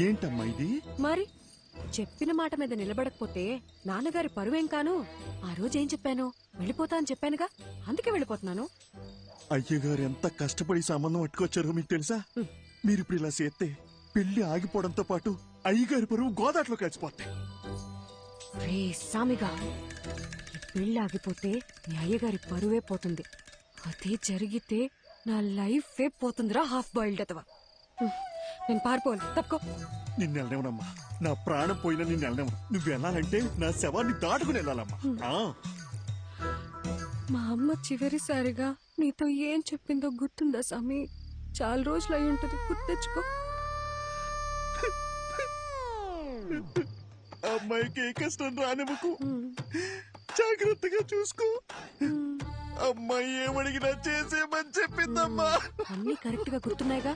ఏంటమ్మా ఇది? మరి చెప్పిన మాట మీద నిలబడకపోతే నాన్నగారి పరువేం కాను. ఆ రోజు ఏం చెప్పాను? వెళ్ళిపోతా అని చెప్పానుగా, అందుకే వెళ్ళిపోతున్నాను. అయ్యగారు ఎంత కష్టపడి సంబంధం పట్టుకొచ్చారో మీకు తెలుసా? మీరిప్పుడు ఇలా చేస్తే పెళ్లి ఆగిపోవడంతో పాటు అయ్యగారి పరువు గోదాట్లో కలిసిపోతాయి. రే సామిగా, ఈ పెళ్లి ఆగిపోతే నీ అయ్యగారి పరువే పోతుంది. అదే జరిగితే నా లైఫే పోతుందిరా, హాఫ్ బాయిల్డ్ అతవా. నేను పారిపోవాలి, తప్పుకో. నిన్ను వెళ్ళనివ్వనమ్మా, నా ప్రాణం పోయినా నిన్ను వెళ్ళనివ్వను. నువ్వు వెళ్ళాలంటే నా శవాన్ని దాటుకుని వెళ్ళాలమ్మా. మా అమ్మ చివరిసారిగా నీతో ఏం చెప్పిందో గుర్తుందా సామి? చాలా రోజులు అయి ఉంటది, గుర్తు తెచ్చుకో. అమ్మాయికి ఏ కష్టం రానివ్వకు, జాగ్రత్తగా చూసుకో. అమ్మాయి ఏమడిగినా చేసేమని చెప్పిందమ్మా. అన్ని కరెక్ట్ గా గుర్తున్నాయిగా.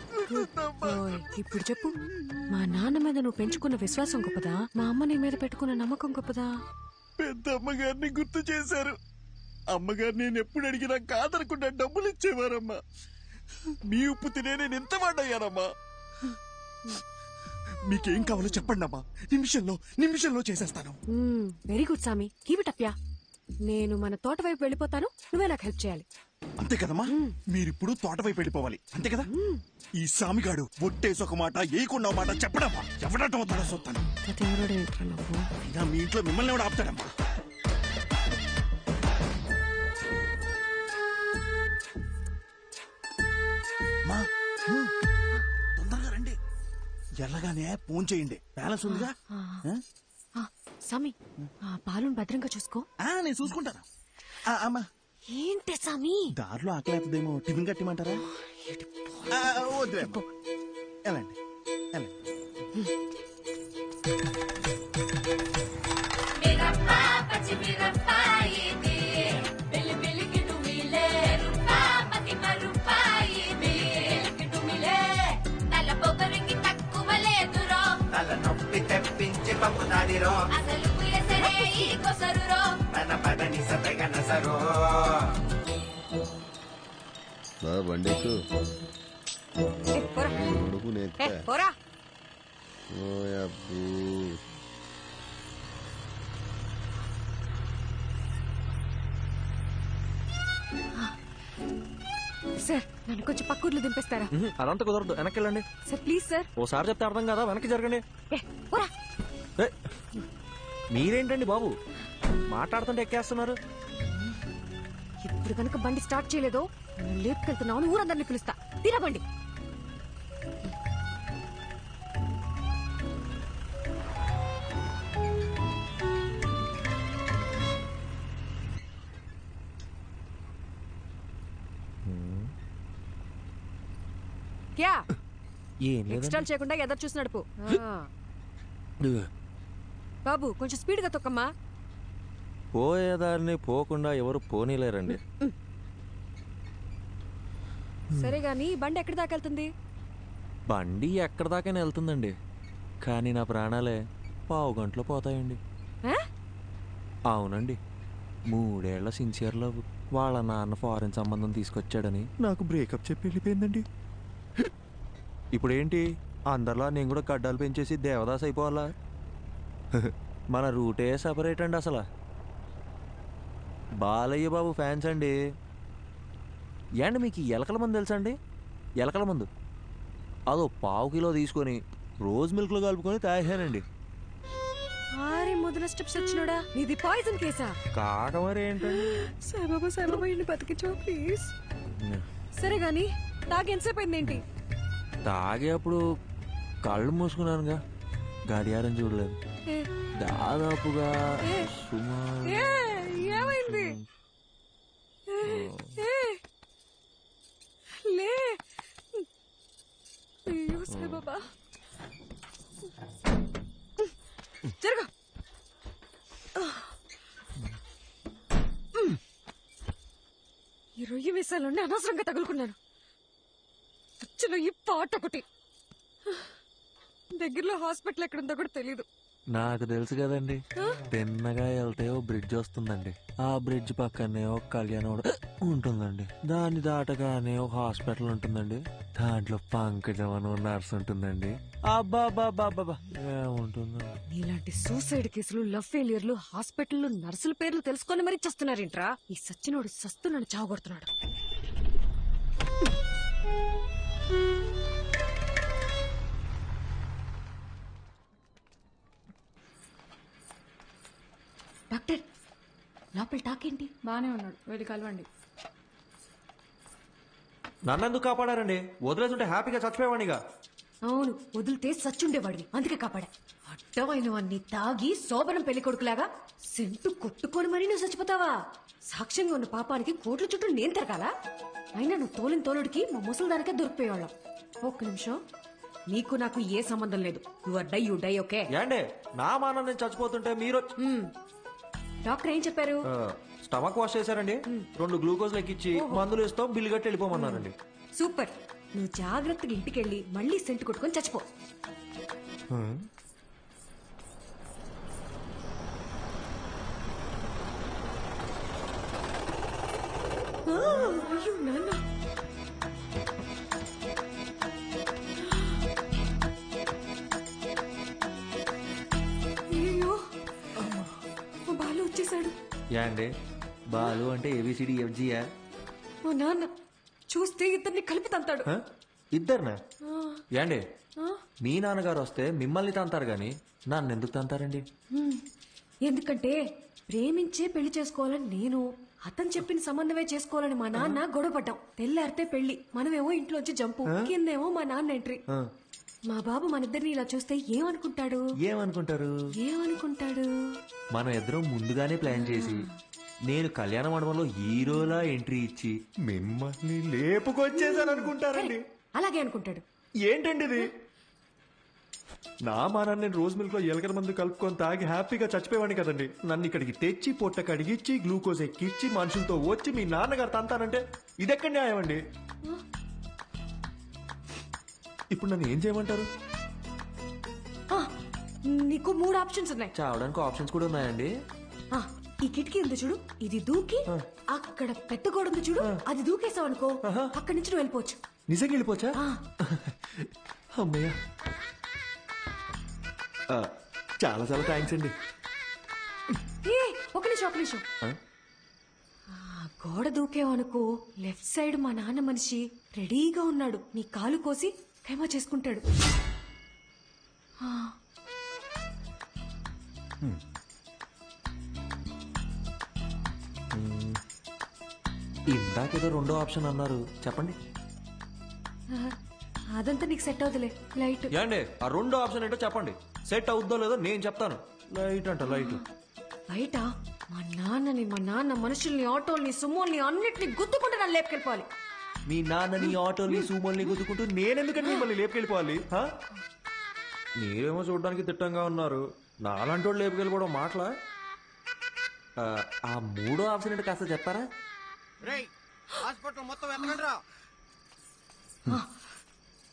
ఇప్పుడు చెప్పు, మా నాన్న మీద నువ్వు పెంచుకున్న విశ్వాసం గొప్పదా, మా అమ్మ నీ మీద పెట్టుకున్న నమ్మకం గొప్పదా? పెద్ద అమ్మగారిని గుర్తు చేశారు. అమ్మగారు నేను ఎప్పుడు అడిగినా కాదనకుండా డబ్బులు ఇచ్చేవారమ్మా. మీ ఉప్పు తినే నేను ఎంత వాడయ్యానమ్మా. మీకేం కావాలో చెప్పండి అమ్మా, నిమిషంలో చేసేస్తాను. వెరీ గుడ్ సామి, కీప్ ఇట్ అప్ యా. నేను మన తోట వైపు వెళ్ళిపోతాను, నువ్వే నాకు హెల్ప్ చేయాలి. అంతే కదమ్మా? మీరిప్పుడు తోట వైపు వెళ్ళిపోవాలి, అంతే కదా? ఈ సామిగాడు ఒట్టేసి ఒక మాట ఏయకుండా మాట చెప్పడమ్మా. ఎవడటం అవుతాడో చూస్తాను. అయినా మీ ఇంట్లో మిమ్మల్ని ఎవడు ఆపుతాడమ్మా? తొందరగా రండి, ఎలాగానే ఫోన్ చేయండి, బ్యాలెన్స్ ఉందిగా. సామి, పాలను భద్రంగా చూసుకో. నేను చూసుకుంటాను. అమ్మా ఏంటి సామి, దారిలో ఆకలేదేమో, టిఫిన్ కట్టిమంటారా? వద్దులే, ఎలాండి బండికు సార్, నన్ను కొంచెం పక్కూర్లు దింపేస్తారా? అదంతా కుదరదు, వెనక్కి వెళ్ళండి. Sir please sir. ఓసారి చెప్తే అర్థం కదా, వెనక్కి జరగండి. మీరేంటండి బాబు, మాట్లాడుతుంటే ఎక్కేస్తున్నారు. ఇప్పుడు కనుక బండి స్టార్ట్ చేయలేదో లేపుకెళ్తున్నావు, ఊరందరినీ పిలుస్తా. తీరా బండి. క్యా ఎక్స్ట్రా చేయకుండా ఎదరు చూసి నడుపు. బాబు కొంచెం స్పీడ్ గా తొక్కమ్మా. పోయేదారిని పోకుండా ఎవరు పోనీలేరండి. సరే గాని బండి ఎక్కడి దాకా వెళ్తుంది? బండి ఎక్కడి దాకైనా వెళ్తుందండి, కానీ నా ప్రాణాలే 1/2 గంటలో పోతాయండి. అవునండి, 3 ఏళ్ల సిన్సియర్ లవ్ వాళ్ళ నాన్న ఫారెన్ సంబంధం తీసుకొచ్చాడని నాకు బ్రేకప్ చెప్పి వెళ్ళిపోయిందండి. ఇప్పుడేంటి, అందరిలా నేను కూడా గడ్డాలు పెంచేసి దేవదాస్ అయిపోవాలా? మన రూటే సపరేట్ అండి. అసలు బాలయ్య బాబు ఫ్యాన్స్ అండి. ఏండి మీకు ఎలకల మందు తెలుసా అండి? ఎలకల మందు అదో 1/2 కిలో తీసుకొని రోజ్ మిల్క్లో కలుపుకొని తాగానండి. మొదల స్టెప్స్ వచ్చినోడా, నీది పాయిజన్ కేసా? కాక మరి ఏంటండి. సాయిబాబా ఇన్ని బతికించో ప్లీజ్. సరే గాని తాగి ఎంతసేపు అయిందేంటి? తాగేప్పుడు కళ్ళు మూసుకున్నానుగా, గడియారం చూడలేదు. దాదాపుగా ఏమైంది? లే అయ్యో సాయిబాబా, జరగ. ఈ రొయ్యి వేసాలండి అనవసరంగా తగులుకున్నాను. వచ్చిన ఈ పాట ఒకటి. దగ్గరలో హాస్పిటల్ ఎక్కడుందో కూడా తెలీదు. నాకు తెలుసు కదండి, తిన్నగా వెళ్తే ఓ బ్రిడ్జ్ వస్తుందండి. ఆ బ్రిడ్జ్ పక్కనే ఒక కళ్యాణం ఉంటుందండి. దాన్ని దాటగానే ఒక హాస్పిటల్ ఉంటుందండి. దాంట్లో పంకజం అని నర్స్ ఉంటుందండి. అబ్బా ఏముంటుందండి. నీలాంటి సూసైడ్ కేసులు, లవ్ ఫెయిలియర్లు, హాస్పిటల్ నర్సుల పేర్లు తెలుసుకొని మరీ చస్తున్నారేంట్రా? ఈ సచ్చినోడు సస్తు నన్ను చావగొడుతున్నాడు. డాక్టర్, లోపల టాకేంటి? బానే ఉన్నాడు, వెళ్ళి కలవండి. నన్నెందుకు కాపాడారండి? వదిలేస్తుంటే హ్యాపీగా చచ్చిపోయేవాడిగా. అవును, వదిలితే సచ్చుండేవాడివి, అందుకే కాపాడా. అడ్డమైనవన్నీ తాగి శోభనం పెళ్లి కొడుకులాగా సెంటు కొట్టుకొని మరీ నువ్వు చచ్చిపోతావా? సాక్ష్యంగా ఉన్న పాపానికి కోట్ల చుట్టూ నేను తిరగాల? అయినా నువ్వు తోలిన తోలుడికి మా ముసలిదానికే దొరికిపోయేవాళ్ళం. ఒక్క నిమిషం, నీకు నాకు ఏ సంబంధం లేదు. You die okay? ఏండే నా మానం నేను చచ్చిపోతుంటే మీరు డాక్టర్ ఏం చెప్పారు? స్టమక్ వాష్ చేశారండి. 2 గ్లూకోజ్ లెక్కిచ్చి మందులు ఇస్తాం, బిల్లు కట్టి వెళ్ళిపోమన్నారండి. సూపర్. నువ్వు జాగ్రత్తగా ఇంటికెళ్ళి మళ్ళీ సెంటు కొట్టుకొని చచ్చిపో. అయ్యో నాన్న, అయ్యో మా బాలు వచ్చేసాడు. ఏండి బాలు అంటే ఏబిసిడి ఎఫ్జియా? మా నాన్న చూస్తే ఇద్దరిని కలిపి తంతాడు. ఇద్దరునా? ఏండి మీ నాన్నగారు వస్తే మిమ్మల్ని తంతారు గాని నన్ను ఎందుకు తంతారండి? ఎందుకంటే ప్రేమించే పెళ్లి చేసుకోవాలని నేను, అతను చెప్పిన సంబంధమే చేసుకోవాలని మా నాన్న గొడవపడ్డాం. తెల్లారితే పెళ్లి, మనమేమో ఇంట్లోంచి జంపు, కిందేమో మా నాన్న ఎంట్రీ. మా బాబు మనిద్దరిని ఇలా చూస్తే ఏమనుకుంటాడు? ఏమనుకుంటాడు? మనం ఇద్దరం ముందుగానే ప్లాన్ చేసి నేను కళ్యాణ మండపంలో హీరోలా ఎంట్రీ ఇచ్చి మిమ్మల్ని లేపుకొచ్చేసాను అనుకుంటారండి. అలాగే అనుకుంటాడు. ఏంటండి ఇది? నా మానాన్ని నేను రోజు మిల్క్ లో ఎలకల మందు కలుపుకొని తాగి హ్యాపీగా చచ్చిపోయేవాడిని కదండి. నన్ను ఇక్కడికి తెచ్చి పొట్ట కడిగిచ్చి గ్లూకోజ్ ఎక్కిచ్చి మనుషులతో వచ్చి మీ నాన్నగారు తంతానంటే ఇదెక్కడ న్యాయం అండి? ఇప్పుడు నన్ను ఏం చేయమంటారు? నీకు 3 ఆప్షన్స్ ఉన్నాయి. చావడానికి ఆప్షన్స్ కూడా ఉన్నాయండి. ఈ కిటికీ ఉంది చూడు, ఇది దూకి అక్కడ పెట్టగోడ ఉంది చూడు, అది దూకేసావు అనుకో, అక్కడి నుంచి నువ్వు వెళ్ళిపోవచ్చు. నిజంగా వెళ్ళిపోవచ్చా? అమ్మయ్య, చాలా చాలా థ్యాంక్స్ అండి. ఒక నిమిషం. గోడ దూకేవనుకో, లెఫ్ట్ సైడ్ మా నాన్న మనిషి రెడీగా ఉన్నాడు. నీ కాలు కోసి ఖైమా చేసుకుంటాడు. ఇందాకేదో 2వ ఆప్షన్ అన్నారు, చెప్పండి. అదంతా నీకు సెట్ అవుతులే. లైట్ ఏండి ఆ 2వ ఆప్షన్ ఏంటో చెప్పండి. సెట్ అవుద్దో లేదో నేను చెప్తాను. లైట్ అంట, లైట్. బయట మా నాన్న మనుషుల్ని, ఆటోల్ని, సుమోల్ని అన్నిటిని గుద్దుకుంటే నన్ను లేపుకెళ్ళిపోవాలి. మీ నాన్నని, ఆటోల్ని, సూమోల్ని గుద్దుకుంటూ నేనెందుకని మిమ్మల్ని లేపుకెళ్ళిపోవాలి? మీరేమో చూడడానికి తిట్టంగా ఉన్నారు, నాలాంటి వాళ్ళు లేపుకెళ్ళిపోవడం మాటలా? ఆ 3వ ఆప్షన్ ఏంటో కాస్త చెప్తారా?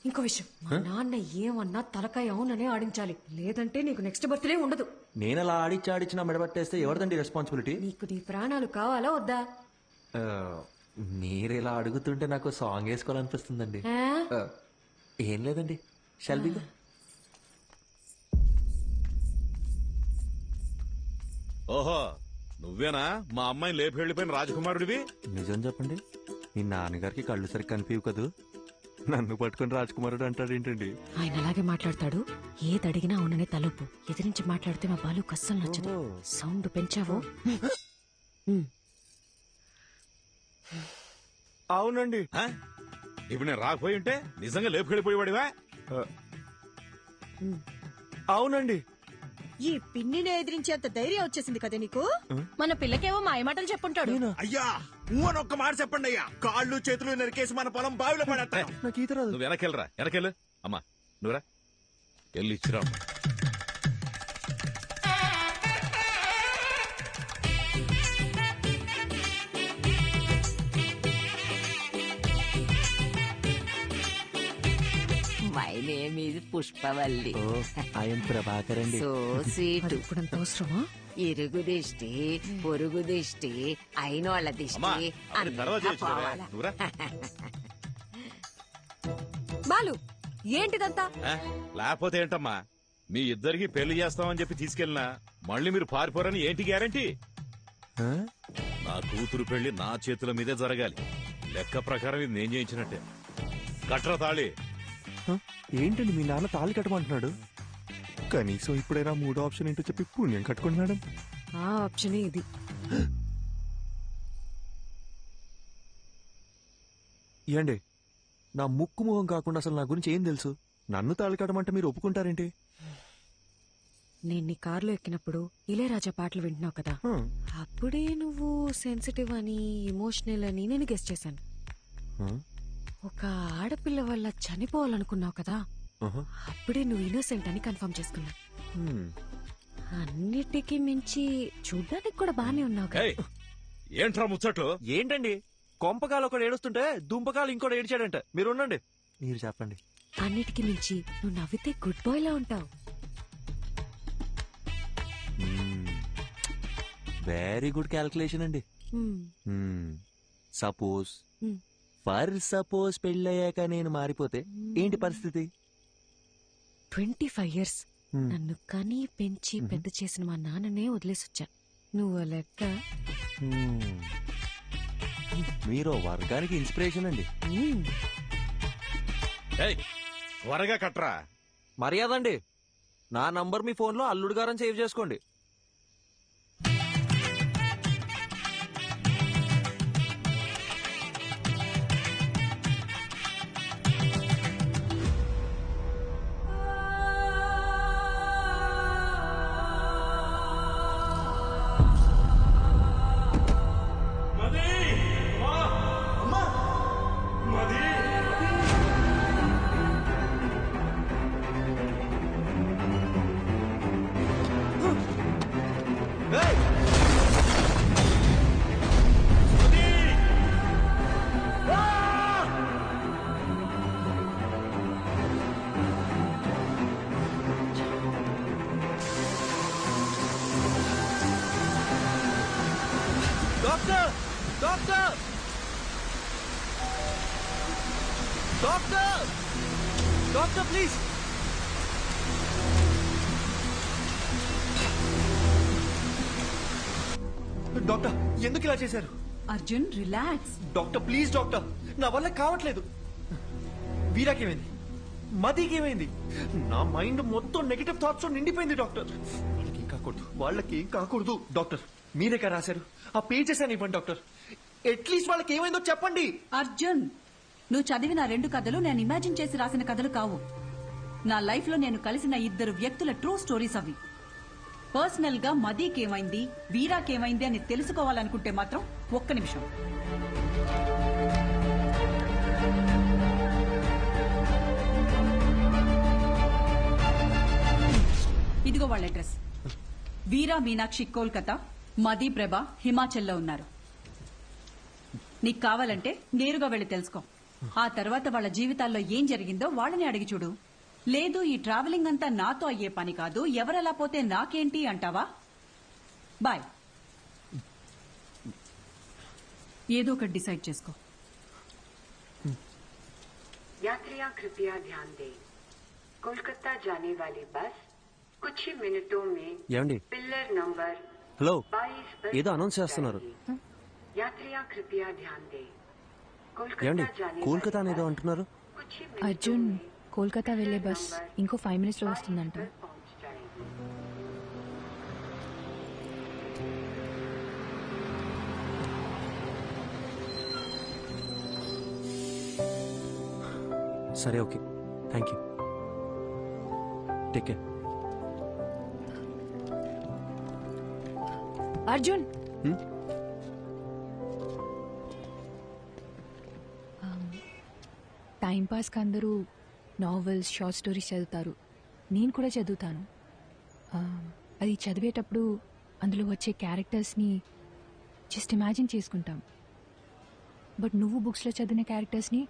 ఇంకో విషయం, మా నాన్న ఏమన్నా తలకాయ అవుననే ఆడించాలి, లేదంటే నీకు నెక్స్ట్ బర్త్డే ఉండదు. నేను అలా ఆడిచ్చి నా మెడబట్టేస్తే ఎవరిదండి రెస్పాన్సిబిలిటీ? నీకు నీ ప్రాణాలు కావాలా వద్దా? మీరు ఇలా అడుగుతుంటే నాకు సాంగ్ వేసుకోవాలనిపిస్తుందండి. ఏం లేదండి, షల్బిగా. ఓహో, నువ్వేనా మా అమ్మాయిని లేపి వెళ్ళిపోయిన రాజకుమారుడివి? నిజం చెప్పండి, మీ నాన్నగారికి కళ్ళు సరిగ్గా కనిపించవు కదూ, నన్ను పట్టుకుని రాజకుమారుడు అంటాడేంటండి? ఆయన అలాగే మాట్లాడతాడు. ఏది అడిగినా అవుననే తలుపు. ఎదిరించి మాట్లాడితే మా బాలు కస్సలు నచ్చదు. సౌండ్ పెంచావు. అవునండి. ఇప్పుడు నేను రాకపోయి ఉంటే నిజంగా లేపు వెళ్ళిపోయేవాడివా? అవునండి. ఈ పిన్నిని ఎదిరించేంత ధైర్యం వచ్చేసింది కదా నీకు? మన పిల్లకేమో మాయమాటలు చెప్పుంటాడు. అయ్యా అని ఒక్క మాట చెప్పండి అయ్యా, కాళ్ళు చేతులు నరికేసి మన పొలం బావిలో పడేస్తాను. నాకు ఈత రాదు. నువ్వు వెనకెళ్ళరా, వెనకెళ్ళు. అమ్మా నువ్వురా, వెళ్ళి ఇచ్చిరా. మై నేమ్ నేమ్ ఇది పుష్పవల్లి. ఓ ఐఎమ్ ప్రభాకర్ అండి. So sweet. మరి ఇప్పుడంత అవసరమా? ఇరుగు దిష్టి, పొరుగు దిష్టి, అయినోళ్ళ అమ్మా దిష్టి అవన్నీ తర్వాత అంతా చేయొచ్చులే. పోవాలా. నువ్వురా. బాలు ఏంటిదంతా? ఆ? లేకపోతే ఏంటమ్మా, మీ ఇద్దరికి పెళ్లి చేస్తామని చెప్పి తీసుకెళ్ళినా మళ్ళీ మీరు పారిపోరని ఏంటి గ్యారంటీ? ఆ? నా కూతురు పెళ్లి నా చేతుల మీదే జరగాలి. లెక్క ప్రకారం ఇది నేను చేయించినట్టే. కట్రా తాళి. హ? ఏంటండి మీ నాన్న తాళి కట్టమంటున్నాడు? కనీసం ఇప్పుడైనా మూడో ఆప్షన్ ఏంటో చెప్పి పుణ్యం కట్టుకోండి మేడం. ఆ ఆప్షనే ఇది. ఏండి నా ముక్కు మొహం కాకుండా అసలు నా గురించి ఏం తెలుసు? నన్ను తాళి కట్టమంటే మీరు ఒప్పుకుంటారేంటి? నేను నీ కారులో ఎక్కినప్పుడు ఇళయరాజా పాటలు వింటున్నావు కదా, హ. అప్పుడే నువ్వు సెన్సిటివ్ అని ఎమోషనల్ అని నేను గెస్ చేశాను. హ? ఒక ఆడపిల్ల వల్ల చనిపోవాలనుకున్నావు కదా, ఆహా. అప్పుడే నువ్వు ఇన్నోసెంట్ అని కన్ఫర్మ్ చేసుకున్నా. హ్మ్. అన్నిటికీ మించి చూడ్డానికి కూడా బానే ఉన్నావు కదా. ఏయ్, ఏంట్రా ముచ్చట్లు? ఏంటండి కొంపకాలు ఒకడు ఏడుస్తుంటే దుంపకాలు ఇంకోటి ఏడిచాడంట. మీరు ఉండండి, మీరు చెప్పండి. అన్నిటికీ మించి నువ్వు నవ్వితే గుడ్ బాయ్ లా ఉంటావు. వెరీ గుడ్ క్యాల్కులేషన్ అండి. హ్మ్. Suppose Hmm. ఫర్ సపోజ్ పెళ్ళయ్యాక నేను మారిపోతే ఏంటి పరిస్థితి? 25 years Hmm. నన్ను కని పెంచి పెద్ద చేసిన మా నాన్ననే వదిలేసొచ్చా. నువ్వు లెక్క. Hmm. మీరు వర్గానికి ఇన్స్పిరేషన్ అండి. హ్మ్. ఏయ్, త్వరగా కట్రా. మర్యాద అండి, నా నంబర్ మీ ఫోన్లో అల్లుడు గారని సేవ్ చేసుకోండి. Doctor doctor doctor doctor please. Doctor ఎందుకు ఇలా చేశారు? Arjun relax. Doctor please doctor, నా వల్ల కావట్లేదు. వీరాకేమైంది? మదికేమైంది? నా మైండ్ మొత్తం నెగటివ్ థాట్స్ నిండిపోయింది డాక్టర్. వాళ్ళకేం కాకూడదు, వాళ్ళకేం కాకూడదు. డాక్టర్ మీరే కదా రాశారు, ఆ పేజెస్ అని ఇవ్వండి డాక్టర్. అట్లీస్ట్ వాళ్ళకి ఏమైందో చెప్పండి. అర్జున్, నువ్వు చదివిన 2 కథలు నేను ఇమాజిన్ చేసి రాసిన కథలు కావు. నా లైఫ్ లో నేను కలిసిన 2 వ్యక్తుల ట్రూ స్టోరీస్ అవి. పర్సనల్ గా మదీకేమైంది, వీరాకేమైంది అని తెలుసుకోవాలనుకుంటే మాత్రం ఒక్క నిమిషం. ఇదిగో వాళ్ళ అడ్రస్. వీరా మీనాక్షి కోల్కతా, మదీ ప్రభ హిమాచల్లో ఉన్నారు. నీకు కావాలంటే నేరుగా వెళ్ళి తెలుసుకో. ఆ తర్వాత వాళ్ళ జీవితాల్లో ఏం జరిగిందో వాళ్ళని అడిగి చూడు. లేదు ఈ ట్రావెలింగ్ అంతా నాతో అయ్యే పని కాదు, ఎవరెలా పోతే నాకేంటి అంటావా? బాయ్. ఏదో ఒకటి డిసైడ్ చేసుకో. यात्रियां कृपया ध्यान दें, कोलकाता जाने वाली बस कुछ ही मिनटों में ఏమండి? पिलर नंबर హలో, 22 पर ఏదో అనౌన్స్ చేస్తున్నారు. जाएगी। यात्रियां कृपया ध्यान दें, ఏమండి कोलकाता जाने కోల్కతా वाली అనేదో बस అంటున్నారు? कुछ ही मिनटों అర్జున్, में కోల్కతా వెళ్లే पिलर బస్ नंबर ఇంకో 5 minutes లో 22 వస్తుందంట. पर पहुंच जाएगी। సరే okay, thank you, take care. Arjun, time pass కి అందరూ నావెల్స్, షార్ట్ స్టోరీస్ చదువుతారు. నేను కూడా చదువుతాను. అది చదివేటప్పుడు అందులో వచ్చే క్యారెక్టర్స్ని జస్ట్ ఇమాజిన్ చేసుకుంటాం. బట్ నువ్వు బుక్స్లో చదివిన క్యారెక్టర్స్ని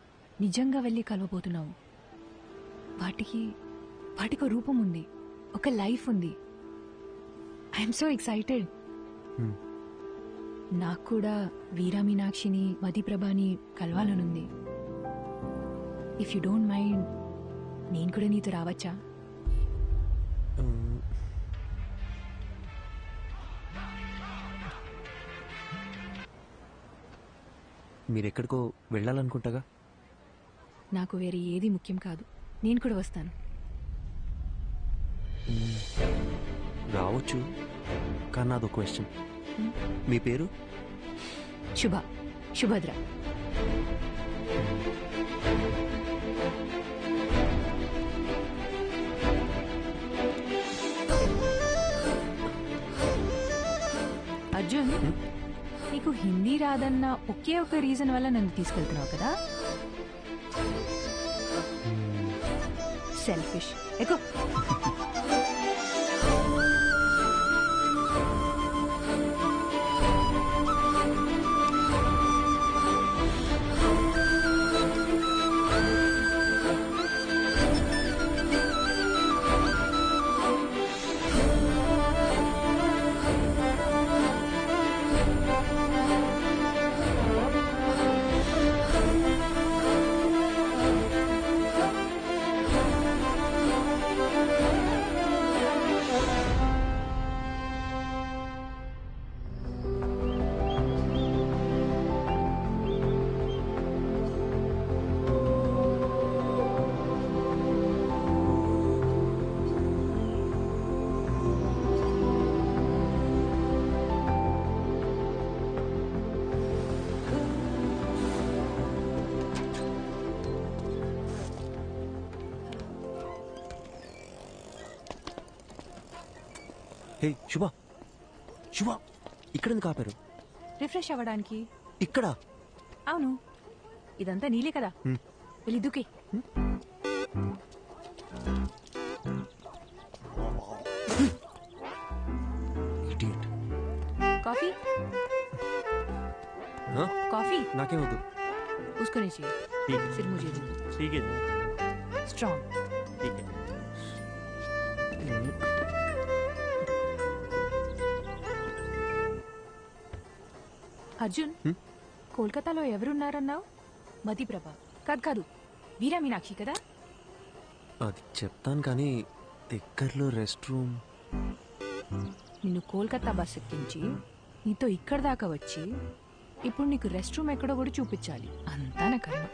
నిజంగా వెళ్ళి కలవబోతున్నావు. వాటికి వాటికి రూపం ఉంది, ఒక లైఫ్ ఉంది. I'm so excited. నాకు కూడా వీరా మీనాక్షిని, మధుప్రభని కలవాలనుంది. ఇఫ్ యు డోంట్ మైండ్, నేను కూడా నీతో రావచ్చా? మీరెక్కడికో వెళ్ళాలనుకుంటాగా. నాకు వేరే ఏది ముఖ్యం కాదు, నేను కూడా వస్తాను. రావచ్చు, కానీ నాదో క్వశ్చన్. మీ పేరు? శుభద్ర. అర్జున్, నీకు హిందీ రాదన్న ఒకే ఒక రీజన్ వల్ల నన్ను తీసుకెళ్తున్నావు కదా? సెల్ఫిష్. ఎక్కువ. హే శుభ, శుభ, ఇక్కడ ఎందుకు ఆపారు? రిఫ్రెష్ అవ్వడానికి. ఇక్కడ? అవును, ఇదంతా నీలే కదా. వెళ్ళి దూకే. Idiot. కాఫీ? हाँ? కాఫీ नाके वद्दु. उसको नहीं चाहिए. ठीक है. सिर्फ मुझे दो. ठीक है. स्ट्रॉन्ग. ठीक है. అర్జున్, కోల్కతాలో ఎవరున్నారన్నావు? మధుప్రభ కాదు కాదు, వీరా మీనాక్షి కదా? అది చెప్తాను కానీ దగ్గరలో రెస్ట్ రూమ్. నిన్ను కోల్కతా బస్ ఎక్కించి నీతో ఇక్కడ దాకా వచ్చి ఇప్పుడు నీకు రెస్ట్ రూమ్ ఎక్కడో కూడా చూపించాలి. అంతా నా కర్మ.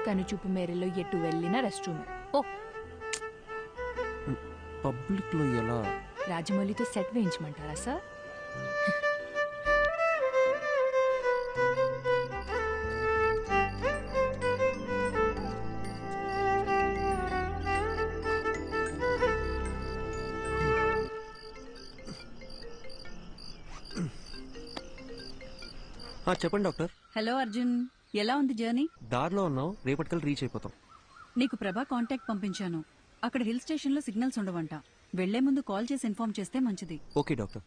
కనుచూపు మేరలో ఎటు వెళ్ళినా రెస్ట్ రూమ్. ఓ, పబ్లిక్ లో ఎలా? రాజమౌళితో సెట్ వేయించమంటారా సార్? చెప్పండి డాక్టర్. హలో అర్జున్, ఎలా ఉంది జర్నీ? దారిలో ఉన్నాం, రేపటికల్ రీచ్ అయిపోతాం. నీకు ప్రభా కాంటాక్ట్ పంపించాను. అక్కడ హిల్ స్టేషన్ లో సిగ్నల్స్ ఉండవంట. వెళ్లే ముందు కాల్ చేసి ఇన్ఫార్మ్ చేస్తే మంచిది. Okay doctor.